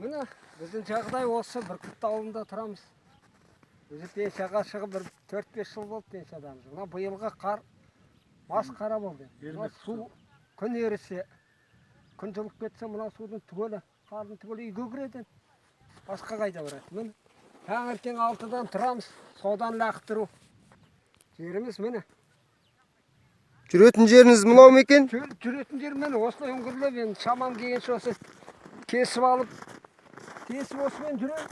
Міне, біздің жағдай осы Бүркіт ауылында тұрамыз. Өзі пенсияға шығып 4-5 жыл болды пенсиядамыз. Мына биылғы қар масқара болды. Мына су күн ерісе, күн жылып кетсе, мына судың түгелі, қардың түгелі үйге кіреді. Басқа қайда барады. Міне, таңертең 6-дан тұрамыз, содан лақтыру. Жеріміз міне. Жүретін жеріңіз мынау ма екен? Жүретін жер міне, осылай үңгірлеп, енді шамам келгенше осы кесіп алып, тесіп осымен жүрем.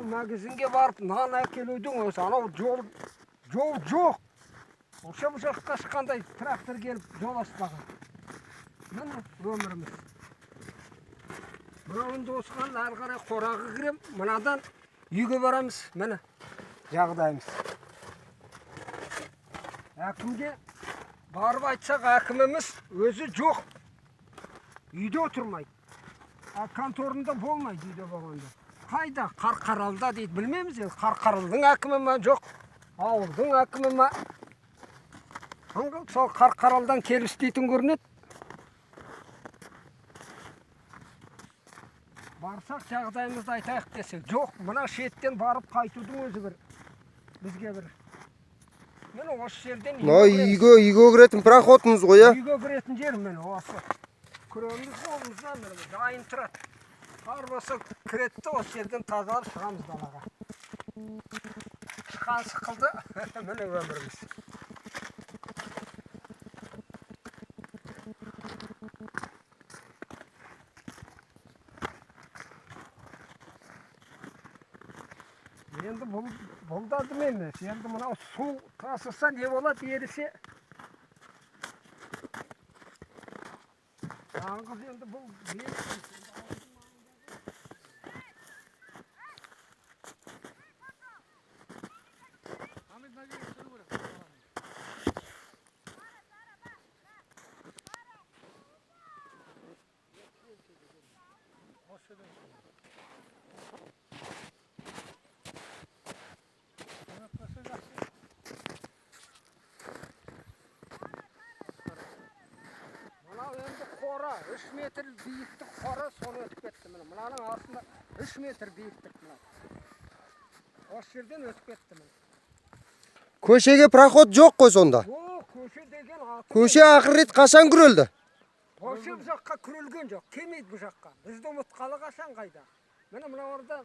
Магазинге барып, нан әкелудің өзі, анау жол жоқ. Осы бұл жаққа шыққандай трактор келіп жол аспаған. Міне өміріміз. Мынауында осыған ары қарай қораға кірем, мынадан үйге барамыз. Міне жағдайымыз. Әкімге барып айтсақ, әкіміміз өзі жоқ. Үйде отырмайды. Конторында болмайды үйде болғанда. Қайда? Қарқаралда дейді, білмейміз енді. Қарқаралдың әкімі ма, жоқ. Ауылдың әкімі ма? Сол Қарқаралдан келіп істейтін көрінеді. Барсақ жағдайымызды айтайық десе, жоқ, мына шеттен барып қайтудың өзі бізге бір. Міне осы жерден үйге кіретін проходымыз ғой, а? Үйге кіретін жер міне осы. Күреңіміз қолымыздан дайын тұрады. Қар болса кіретті, осы жерден тазалап шығамыз далаға. Шыққан сықылды, міне өміріміз. Енді бұл да дым емес. Енді мынау су тасыса не болады ерісе. Аңғыз енді бұл қора, 3 метр биіктік қора соны өтіп кетті. Мынаның астында 3 метр биіктік мына. Осы жерден өтіп кетті. Көшеге проход жоқ қой сонда? Көше деген аты. Көше ақыр рет қашан күрелді? Осы бұл жаққа күрелген жоқ, келмейді бұл жаққа. Бізді ұмытқалы қашан қайда. Міне мына орда